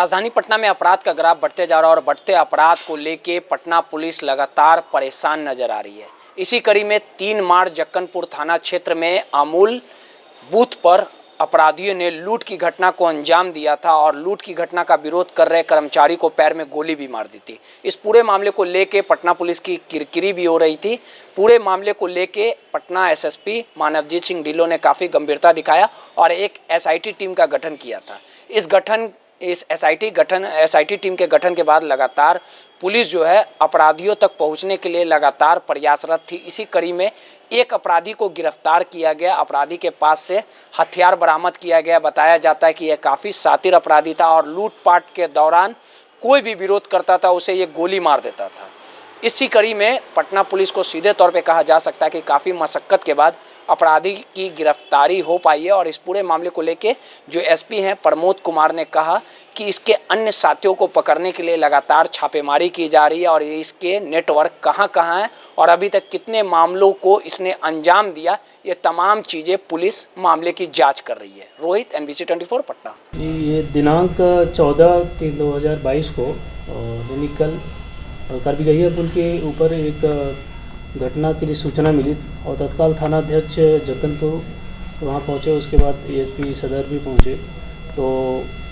राजधानी पटना में अपराध का ग्राफ बढ़ते जा रहा है और बढ़ते अपराध को लेके पटना पुलिस लगातार परेशान नजर आ रही है। इसी कड़ी में 3 मार्च जक्कनपुर थाना क्षेत्र में अमूल बूथ पर अपराधियों ने लूट की घटना को अंजाम दिया था और लूट की घटना का विरोध कर रहे कर्मचारी को पैर में गोली भी मार दी थी। इस पूरे मामले को लेके पटना पुलिस की किरकिरी भी हो रही थी। पूरे मामले को लेके पटना एसएसपी मानवजीत सिंह ढिल्लों ने काफ़ी गंभीरता दिखाया और एक एसआईटी टीम का गठन किया था। इस एसआईटी टीम के गठन के बाद लगातार पुलिस जो है अपराधियों तक पहुंचने के लिए लगातार प्रयासरत थी। इसी कड़ी में एक अपराधी को गिरफ्तार किया गया। अपराधी के पास से हथियार बरामद किया गया। बताया जाता है कि यह काफ़ी शातिर अपराधी था और लूटपाट के दौरान कोई भी विरोध करता था उसे ये गोली मार देता था। इसी कड़ी में पटना पुलिस को सीधे तौर पे कहा जा सकता है कि काफ़ी मशक्क़त के बाद अपराधी की गिरफ्तारी हो पाई है। और इस पूरे मामले को लेके जो एसपी हैं प्रमोद कुमार ने कहा कि इसके अन्य साथियों को पकड़ने के लिए लगातार छापेमारी की जा रही है और इसके नेटवर्क कहां कहां है और अभी तक कितने मामलों को इसने अंजाम दिया, ये तमाम चीज़ें पुलिस मामले की जाँच कर रही है। रोहित, NBC 24 पटना। ये दिनांक 14/3/2022 को यानी कल कारबिगहिया पुल के ऊपर एक घटना के लिए सूचना मिली और तत्काल थाना अध्यक्ष जक्कनपुर वहाँ पहुँचे। उसके बाद एएसपी सदर भी पहुँचे तो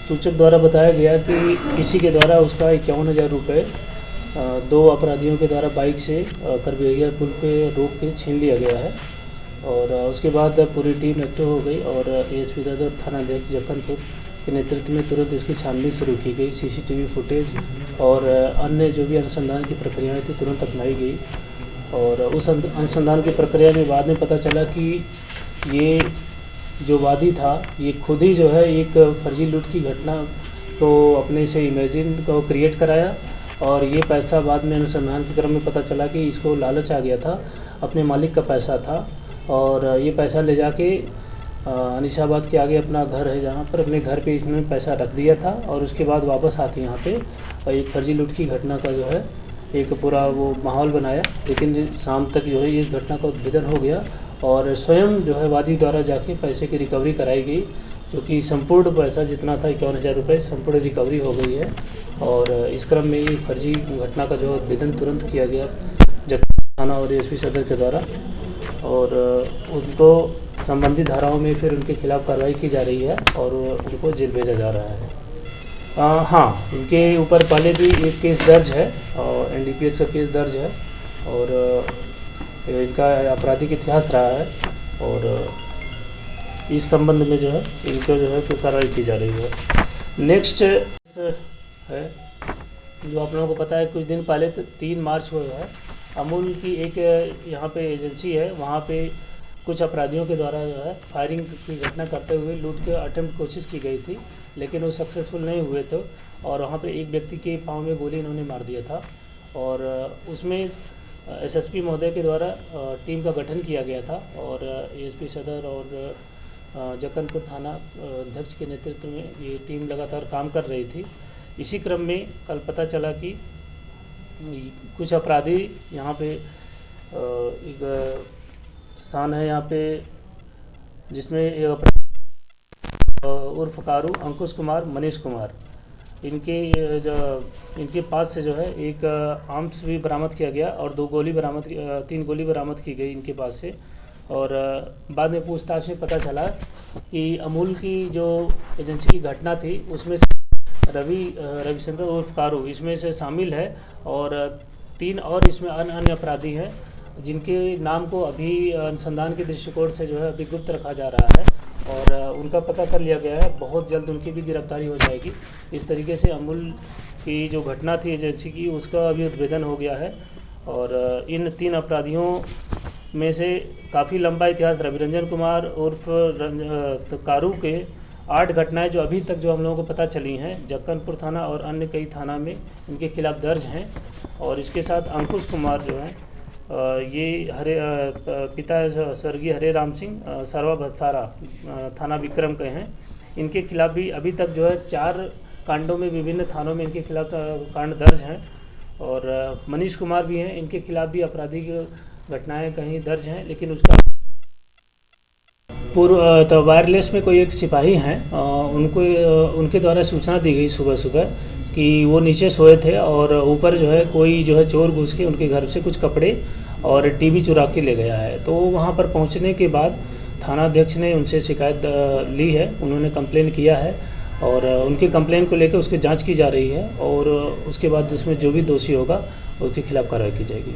सूचक द्वारा बताया गया कि किसी के द्वारा उसका 51,000 रुपये 2 अपराधियों के द्वारा बाइक से कारबिगहिया पुल पे रोक के छीन लिया गया है। और उसके बाद पूरी टीम एक्टिव हो गई और एएसपी सदर थाना अध्यक्ष जक्कनपुर के नेतृत्व में तुरंत इसकी छानबीन शुरू की गई। सीसीटीवी फुटेज और अन्य जो भी अनुसंधान की प्रक्रियाएं थी तुरंत अपनाई गई और उस अनुसंधान की प्रक्रिया में बाद में पता चला कि ये जो वादी था ये खुद ही जो है एक फर्जी लूट की घटना को अपने से इमेजिन को क्रिएट कराया और ये पैसा बाद में अनुसंधान के क्रम में पता चला कि इसको लालच आ गया था, अपने मालिक का पैसा था और ये पैसा ले जाके अनिशाबाद के आगे अपना घर है जहाँ पर अपने घर पे इसने पैसा रख दिया था और उसके बाद वापस आके यहाँ पे एक फर्जी लूट की घटना का जो है एक पूरा वो माहौल बनाया। लेकिन शाम तक जो है इस घटना का उद्भेदन हो गया और स्वयं जो है वादी द्वारा जाके पैसे की रिकवरी कराई गई, जो कि संपूर्ण पैसा जितना था 51,000 रुपये संपूर्ण रिकवरी हो गई है। और इस क्रम में ये फर्जी घटना का जो उद्भेदन तुरंत किया गया जक्कनपुर थाना और एसपी सदर के द्वारा और उनको संबंधित धाराओं में फिर उनके खिलाफ कार्रवाई की जा रही है और उनको जेल भेजा जा रहा है। हाँ, इनके ऊपर पहले भी एक केस दर्ज है और NDPS का केस दर्ज है और इनका आपराधिक इतिहास रहा है और इस संबंध में जो है इनको जो है कार्रवाई की जा रही है। नेक्स्ट है जो आप लोगों को पता है कुछ दिन पहले 3 मार्च को है अमूल की एक यहाँ पे एजेंसी है, वहाँ पे कुछ अपराधियों के द्वारा जो है फायरिंग की घटना करते हुए लूट के अटेम्प्ट कोशिश की गई थी, लेकिन वो सक्सेसफुल नहीं हुए थे और वहाँ पे एक व्यक्ति के पाँव में गोली इन्होंने मार दिया था। और उसमें एसएसपी महोदय के द्वारा टीम का गठन किया गया था और एएसपी सदर और जक्कनपुर थाना अध्यक्ष के नेतृत्व में ये टीम लगातार काम कर रही थी। इसी क्रम में कल पता चला कि कुछ अपराधी यहाँ पे एक स्थान है यहाँ पे जिसमें एक उर्फ कारू, अंकुश कुमार, मनीष कुमार, इनके पास से जो है एक आर्म्स भी बरामद किया गया और 3 गोली बरामद की गई इनके पास से। और बाद में पूछताछ में पता चला कि अमूल की जो एजेंसी की घटना थी उसमें रविशंकर उर्फ कारू इसमें से शामिल है और 3 और इसमें अन्य अपराधी हैं जिनके नाम को अभी अनुसंधान के दृष्टिकोण से जो है अभी गुप्त रखा जा रहा है और उनका पता कर लिया गया है। बहुत जल्द उनकी भी गिरफ्तारी हो जाएगी। इस तरीके से अमूल की जो घटना थी एजेंसी की उसका अभी उद्भेदन हो गया है और इन 3 अपराधियों में से काफ़ी लंबा इतिहास रविरंजन कुमार उर्फ कारू के 8 घटनाएं जो अभी तक जो हम लोगों को पता चली हैं जक्कनपुर थाना और अन्य कई थाना में इनके खिलाफ दर्ज हैं। और इसके साथ अंकुश कुमार जो हैं ये पिता स्वर्गीय हरे राम सिंह सरवा भत्सारा थाना विक्रम के हैं। इनके खिलाफ भी अभी तक जो है 4 कांडों में विभिन्न थानों में इनके खिलाफ कांड दर्ज हैं। और मनीष कुमार भी हैं, इनके खिलाफ भी आपराधिक घटनाएं कहीं दर्ज हैं, लेकिन उसका पूर्व तो वायरलेस में कोई एक सिपाही हैं उनके द्वारा सूचना दी गई सुबह सुबह कि वो नीचे सोए थे और ऊपर जो है कोई जो है चोर घुस के उनके घर से कुछ कपड़े और टीवी चुरा के ले गया है। तो वहाँ पर पहुँचने के बाद थानाध्यक्ष ने उनसे शिकायत ली है, उन्होंने कंप्लेन किया है और उनकी कंप्लेन को लेकर उसकी जांच की जा रही है और उसके बाद उसमें जो भी दोषी होगा उसके खिलाफ कार्रवाई की जाएगी।